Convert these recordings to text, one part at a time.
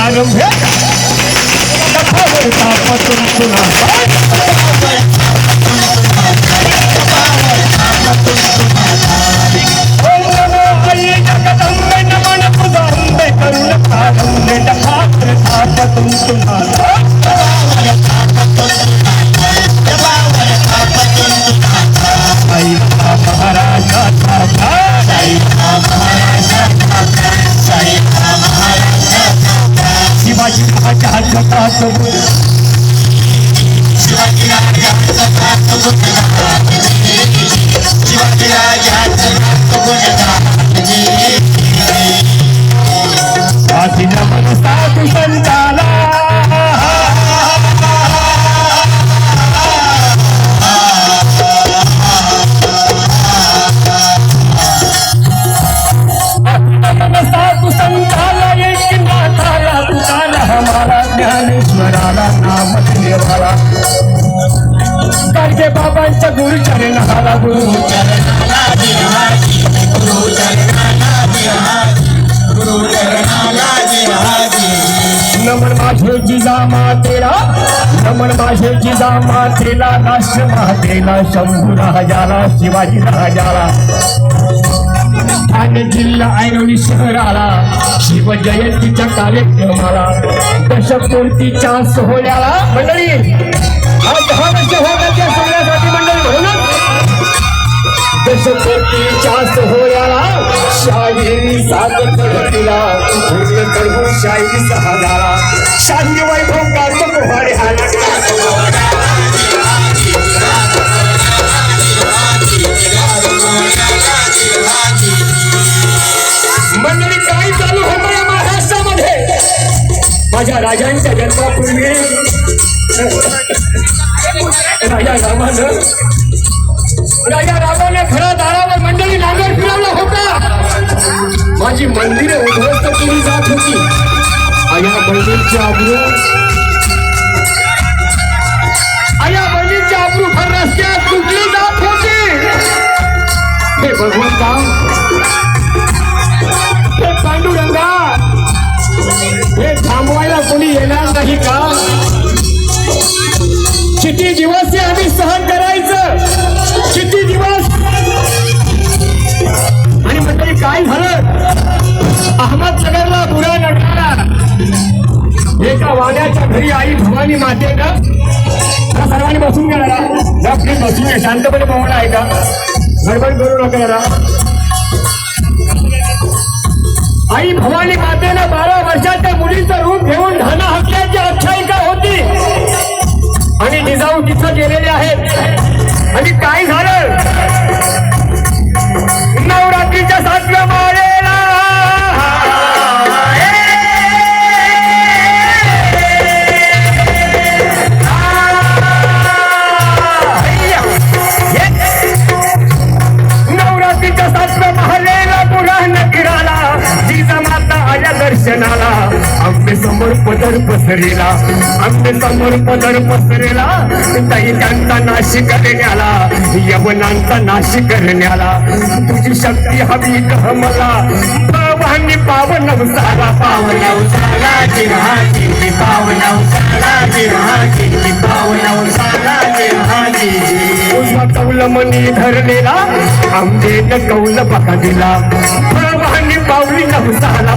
प्रारंभे शिवाजी नमन साधु संताला साधु संताला एक नाथाला तुझाला हमारा ज्ञानेश्वराला नाम देवाला करके बाबांच्या गुरु चरणाला नमन माझे जिजा मातेला नमन माझे जिजा मातेला राष्ट्र मातेला शंभू राजाला शिवाजी राजाला ठाणे जिल्हा ऐरोली शहराला शिव जयंतीच्या कार्यक्रमाला दशपूर्तीच्या सोहळ्याला मंडळी आज 10 वर्ष होण्याच्या सोहळ्यासाठी मंडळी म्हणून दशपूर्तीच्या सोहळ्याला शाहिरी सादर केला शाहिरी सहादाला शाही वैभव गातो पोहाडे मंडळी काय चालू होतं या महाराष्ट्रामध्ये माझ्या राजांच्या जन्मापूर्वी राजा रामाने खरा दारावर मंडळी नांगर फिरवला होता माझी मंदिरे उद्ध्वस्त केली जात होती आया मंदिरची आबरू भर रस्त्यात तुटली जात होती हे भगवंता हे पांडुरंगा हे थांबवायला कोणी येणार नाही का किती दिवस हे आम्ही सहन करायचं किती दिवस आणि मंडळी काय झालं अहमदनगरला बुरा नडणारा एका वाण्याच्या घरी आई भवानी मातेनं सर्वांनी बसून गेला प्लीज बसून घ्या शांतपणे पाहुणा आहे का गडबड करू नका जरा आई भवानी मातेनं 12 वर्षाच्या मुलीचं रूप घेऊन धन हक्याची आख्यायिका होती आणि जिजाऊ तिथं गेलेले आहेत आणि काय झालं नवरात्रीच्या 7व्या माळेला नवरात्रीच्या 7व्या माळेला पुराण गिराला जिजामाता आल्या दर्शनाला आमचे समोर पदर पसरेला दैत्यांचा नाश करण्याला यवनांचा नाश करण्याला तुझी शक्ती हवी कह मला भवानी पावन उसाला कौल मनी धरलेला आंबेन कौल बका दिला भवानी पावली नवसाला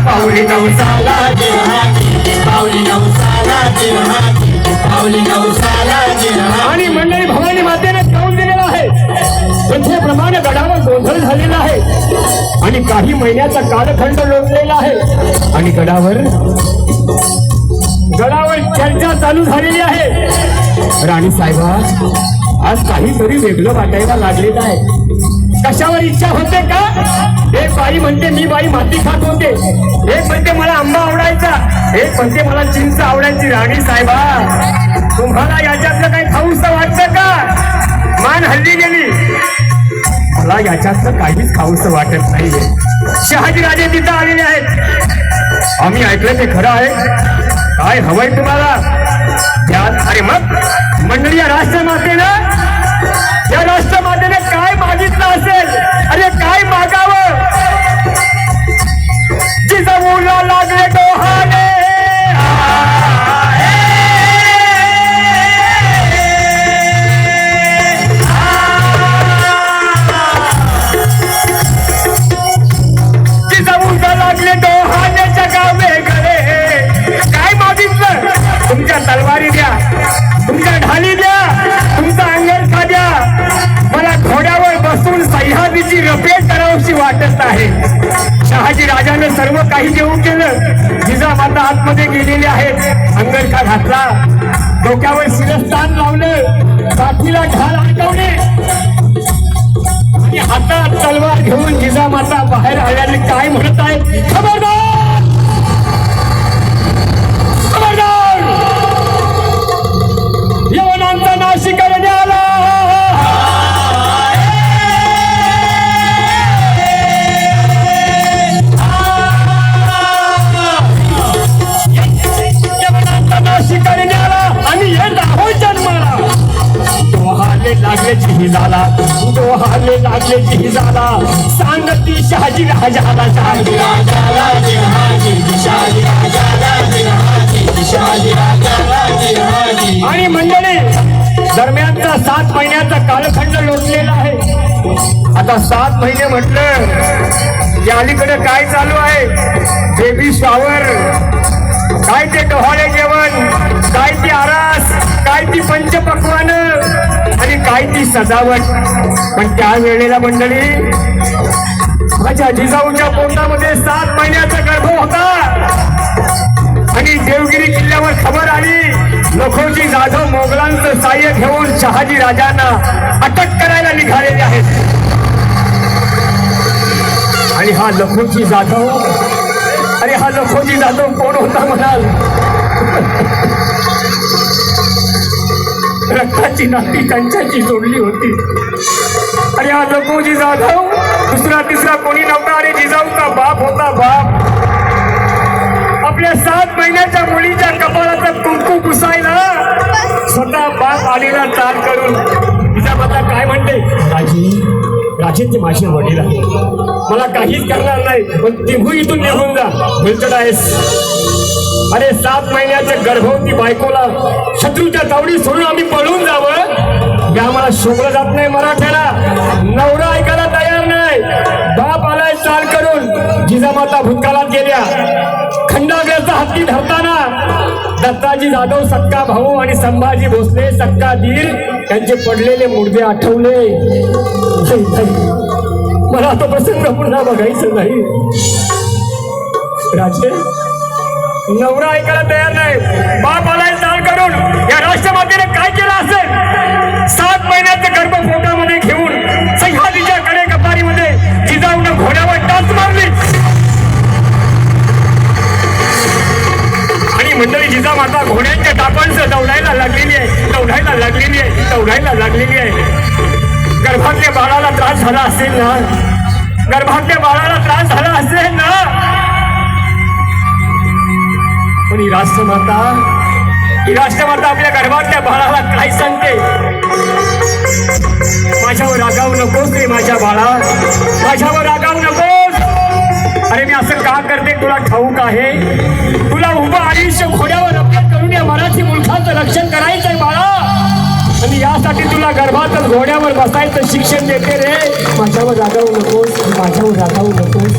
आणि मंडळी भवानी मातेने कौल दिलेला आहे प्रमाणे गडावर गोंधळ झालेला आहे आणि काही महिन्याचा कालखंड लोटलेला आहे आणि गडावर चर्चा चालू झालेली आहे राणी साहेबा आज काहीतरी वेगळं वाटायला लागलेलं आहे कशावर इच्छा होते का एक बाई म्हणते मी बाई माती खात होते एक म्हणते मला आंबा आवडायचा एक म्हणते मला चिंच आवडायची राणी साहेबा तुम्हाला याच्यातलं काही खाऊसं वाटतं का मान हल्ली गेली मला याच्यातलं काहीच खाऊसं वाटत नाहीये शहाजी राजे तिथं आलेले आहेत आम्ही ऐकलं ते खरं आहे काय हवंय तुम्हाला अरे मग मंडळी या राष्ट्रमातेने काय मागितलं असेल अरे काय मागावं जिजाऊला लागले डोहाने शहाजी राजाने सर्व काही देऊ केलं. जिजामाता आतमध्ये गेलेले आहेत. अंगरखा घातला, डोक्यावर शिरस्तान लावलं, पाठीला ढाल अडकवले आणि हातात तलवार घेऊन जिजामाता बाहेर आल्याने काय म्हणत आहेत, खबरदार, खबरदार, यवनांचा नाशिक करणे आला. लागले जिहिदाला, डोहाले लागले जिहिदाला, सांगती शहाजी राजाला, शहाजी राजाला, शहाजी राजाला. आणि मंडळी, दरम्यानचा 7 महिन्याचा कालखंड लोटलेला आहे. आता 7 महिने म्हटलं या अलीकडे काय चालू आहे, बेबी शॉवर, काय ते डोहाळे जेवण, काय ती आरास, काय ती पंचपक्वान आणि काय ती सजावट. पण त्या वेळेला मंडळी माझ्या जिजाऊच्या पोटामध्ये 7 महिन्याचा गर्भ होता आणि देवगिरी किल्ल्यावर खबर आली, लखोजी जाधव मोगलांचं साह्य घेऊन शहाजी राजांना अटक करायला निघालेले आहेत. आणि हा लखोजी जाधव, अरे हा लखोजी जाधव कोण होता म्हणाल, रक्ताची नाती त्यांच्याची जोडली होती. आणि हा लखोजी जाधव दुसरा तिसरा कोणी नव्हता. आणि जिजाऊचा बाप होता, बाप. आपल्या 7 महिन्याच्या मुलीच्या कपाळाचा कुंकू पुसायला स्वतः बाप आलेला तार करून जिजामाता काय म्हणते, राजे ते माझे वडील आहे, मला काहीच करणार नाही, पण तेव्हा इथून निघून जा, बोलत आहेस. अरे 7 महिन्याच्या गर्भवती बायकोला शत्रूच्या तावडी सोडून आम्ही पळून जावं, या मला शोभलं जात नाही. मराठ्याला नवरा ऐकायला तयार नाही. बाप आलाय चाल करून. जिजामाता भूतकाळात गेल्या. खंडाग्र्याचा हत्ती धरताना दत्ताजी जाधव सक्का भाऊ आणि संभाजी भोसले सक्का दीर त्यांचे पडलेले मुडदे आठवले. मला तो प्रसंग पुन्हा बघायचं नाही. राजे, नवरा ऐकायला तयार नाही, बाप आलाय चाल करून. या राष्ट्रमातेने काय केलं असेल, 7 महिन्याचे गर्भ पोटामध्ये घेऊन सह्याद्रीच्या कडे कपारीमध्ये जिजाऊनं घोड्यावर टाच मारली. आणि मंडळी जिजामाता घोड्यांच्या टापांचं दौडायला लागलेली आहे, दौडायला लागलेली आहे, दौडायला लागलेली आहे. गर्भातल्या बाळाला त्रास झाला असेल ना, गर्भातल्या बाळाला त्रास झाला असेल ना. पण ही राष्ट्रमाता आपल्या गर्भातल्या बाळाला काय सांगते, माझ्यावर रागावू नकोस रे माझ्या बाळा, माझ्यावर रागावू नकोस. अरे मी असं का करते तुला ठाऊक आहे, तुला उभं आयुष्य घोड्यावर अपघात करून या मराठी मुलखाचं रक्षण करायचंय बाळा. आणि यासाठी तुला गर्भातच घोड्यावर बसायचं शिक्षण देते रे. माझ्यावर रागावू नकोस, माझ्यावर रागावू नकोस.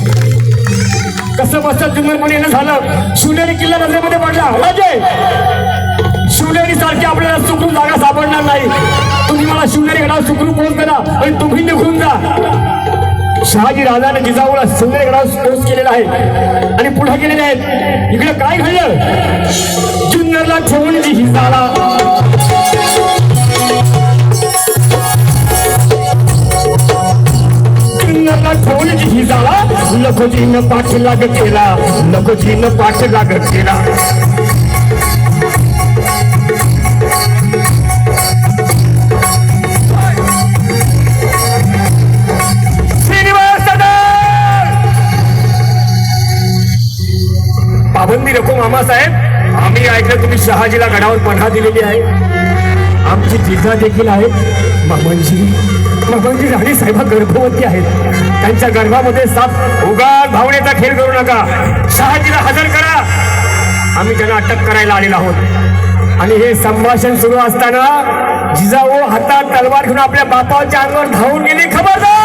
कसं बसत जुन्नरपणे झालं, शिवनेरी किल्ला नजरेमध्ये पडला. राजे, शिवनेरी सारखी आपल्याला सुखरूप जागा सापडणार नाही. तुम्ही मला शिवनेरी गडावर सुखरूप पोहोच करा आणि तुम्ही निघून जा. शहाजी राजाने जिजाऊला शिवनेरी गडावर पोहोच केलेला आहे आणि पुढे गेलेले आहेत. इकडे काय घडलं, जुन्नरला ठेवून जिहिदाला, ठेवून जिहिदाला, लखोजीनं पाठलाग केला, लखोजीनं पाठलाग केला. पाबंदी नको मामासाहेब, आम्ही ऐकलं तुम्ही शहाजीला गडावर पन्हा दिलेली आहे. आमची जिजा देखील आहेत. मामांजी राणी साहेबा गर्भवती आहेत. त्यांच्या गर्भामध्ये 7 उगाच भावनेचा खेळ करू नका. शहाजीला हजर करा. आम्ही त्यांना अटक करायला आलेलो आहोत. आणि हे संभाषण सुरू असताना जिजाऊ हातात तलवार घेऊन आपल्या बापाच्या अंगावर धावून गेली. खबरदार!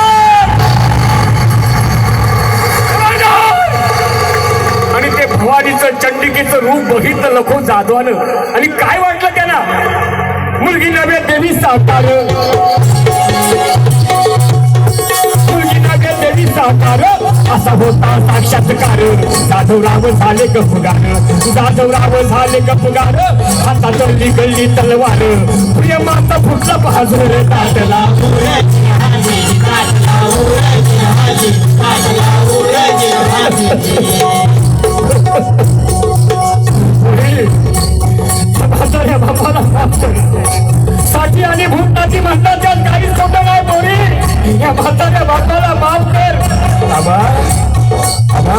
आणि ते भवानीचं चंडिकेचं रूप बघितलं लखो जाधवानं. आणि काय वाटलं त्यांना, मुलगी नव्हे देवी सावतार, मुलगी नव्हे देवी साकार असा होता साक्षात्कार. जाधवराव झाले गपगार, जाधवराव झाले गपगार. हातात गल्ली तलवार, प्रेमाचा फुटला पाजर ताटला. म्हाताऱ्या बापाला माफ कर. साठी आणि भूताची म्हणतात त्यात काहीच खोटं नाही पोरी. या म्हाताऱ्या बापाला माफ कर. आबा आबा,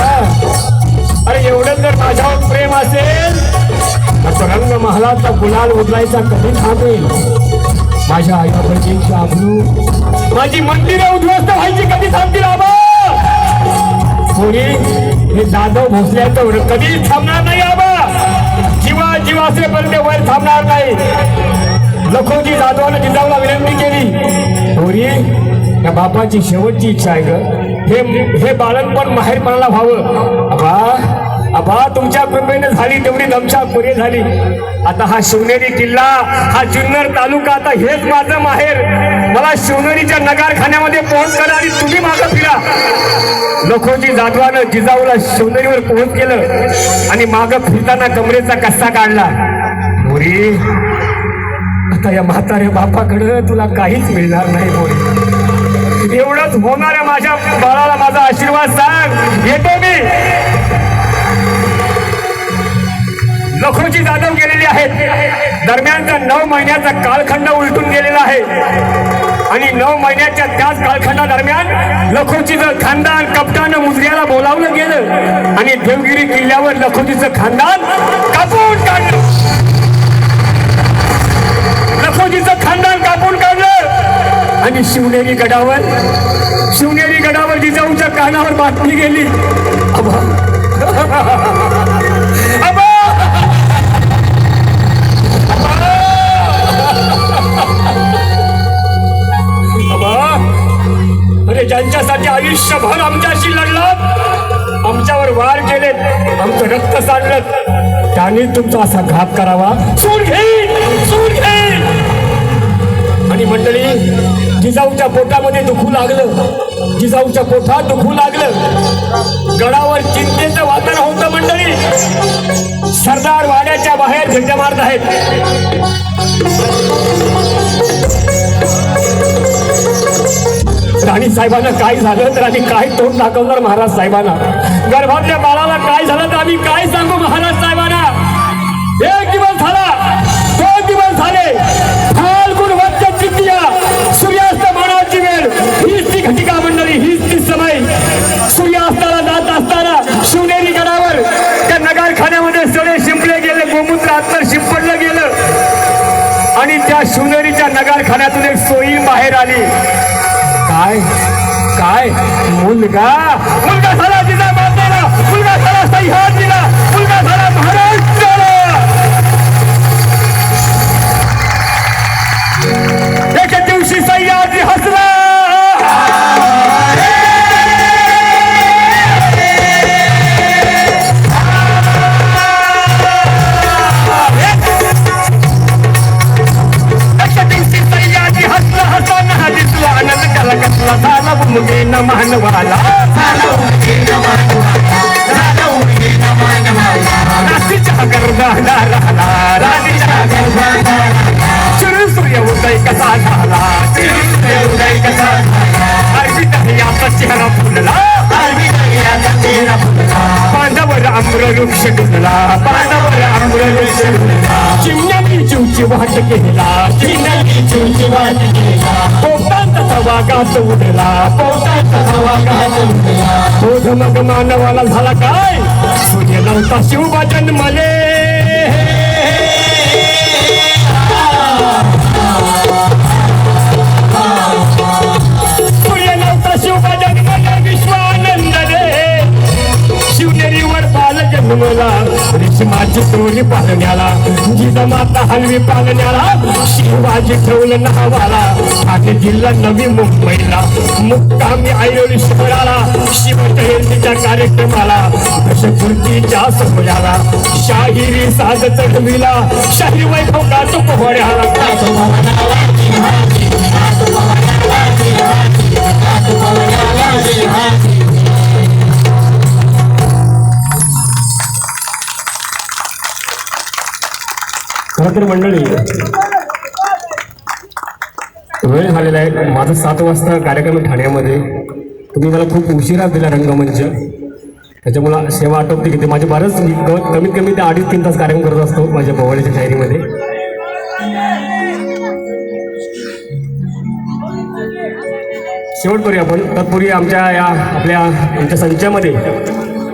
अरे एवढं जर माझ्यावर प्रेम असेल तर रंग महालाचा गुलाल उडवायचा कधी थांबेल. माझ्या आई बाबांची आबरू, माझी मंदिरं उद्ध्वस्त व्हायची कधी थांबतील आबा. पोरी, हे जाधव भोसल्याचं कधीच थांबणार नाही आबा. जीवासेपर्यंत वर थांबणार नाही. लखोजी जाधवानं जिजाऊला विनंती केली. पोरी, या बापाची शेवटची इच्छा आहे ग, हे बालनपण माहेरपणाला व्हावं. आबा तुमच्या कृपेने झाली तेवढी दमछाक पुरी झाली. आता हा शिवनेरी किल्ला, हा जुन्नर तालुका, आता हेच माझं माहेर. मला शिवनेरीच्या नगारखान्यामध्ये पोहोच करा आणि तुम्ही मागं फिरा. लखोजी जाधवानं जिजाऊला शिवनेरीवर पोहोच केलं आणि मागं फिरताना कमरेचा कस्सा काढला. मोरी, आता या म्हाताऱ्या बापाकडं तुला काहीच मिळणार नाही मोरी. एवढंच होणाऱ्या माझ्या बाळाला माझा आशीर्वाद सांग. येतो मी. लखोजी जाधव गेलेले आहेत. दरम्यानचा 9 महिन्याचा कालखंड उलटून गेलेला आहे आणि 9 महिन्याच्या त्याच कालखंडादरम्यान लखोजीचं खानदान कप्तान मुजऱ्याला बोलावलं गेलं आणि देवगिरी किल्ल्यावर लखोजीचं खानदान कापून काढलं. लखोजीचं खानदान कापून काढलं आणि शिवनेरी गडावर जिजाऊच्या कानावर बातमी गेली. अरे ज्यांच्यासाठी आयुष्यभर आमच्याशी लढलात, आमच्यावर वार केलेत, आमचं रक्त सांडलं, त्यांनी तुमचा असा घात करावा. सूर घेईन. आणि मंडळी, जिजाऊच्या पोटामध्ये दुखू लागलं. जिजाऊच्या पोटात दुखू लागलं. गडावर चिंतेचं वातावरण होतं मंडळी. सरदार वाड्याच्या बाहेर झेंडा मारत आहेत. राणी साहेबांना काय झालं तर आम्ही काय तोंड दाखवणार महाराज साहेबांना. गर्भातल्या बाळाला काय झालं तर आम्ही काय सांगू महाराज साहेबांना. 1 दिवस झाला, 2 दिवस झाले. फाल्गुन वद्य तृतीया, सूर्यास्तमानाची वेळ. हीच ती घटिका मंडळी, हीच ती समय. सूर्यास्ताला जात असताना शिवनेरी गडावर त्या नगारखान्यामध्ये सडे शिंपले गेले, गोमूत्र अंतर शिंपडलं गेलं आणि त्या शिवनेरीच्या नगारखान्यातून एक सोयी बाहेर आली. काय मुलगा झाला जिजाबाईला, मुलगा झाला सह्याद्रीला, मुलगा झाला महाराष्ट्राला. एके दिवशी सह्याद्री हसला. झाला मुलीन मानवाला, राशीच्या गर्भाला राहिला, राणीच्या गर्भाला चिरू सूर्य उदय कसा झाला, चिरू सूर्य उदय कसा झाला. अरबी दह्याचा चेहरा फुलला, अरबी दह्याचा चेहरा फुलला. पांडवर आम्रवृक्ष डुलला, पांडवर आम्रवृक्ष डुलला. चिमण्यानी चिवची वाट केला, चिमण्यानी चिवची वाट केला. पोटांचा थवा गात उडला, पोटांचा थवा गात उडला. बोध मग मानवाला झाला काय, सूर्य नव्हता शिवबा जन्मले. सूर्य नव्हता शिवबा जन्मले, विश्वानंद रे. शिवनेरीवर बाल जन्मला, रेशमाची टोळी पालण्याला, जिजामाता हलवी पालण्याला. शिवाजी ठेवलं नावाला, ठाणे जिल्हा नवी मुंबईला. मुक्कामी ऐरोली शहराला, शिवजयंतीच्या कार्यक्रमाला, दशपूर्तीच्या सोहळ्याला. शाहिरी साज चढविला, शाही वैभव गातो पोहळ्याला. खरं तर मंडळी वेळ झालेला आहे. माझा 7 वाजता कार्यक्रम आहे ठाण्यामध्ये. तुम्ही मला खूप उशिरा दिला रंगमंच, त्याच्यामुळं सेवा आटोपते की ते माझे बरंच कमीत कमी ते 2.5-3 तास कार्यक्रम करत असतो माझ्या भोवळीच्या शायरीमध्ये. शेवट करूया आपण. तत्पूर्वी आमच्या संचामध्ये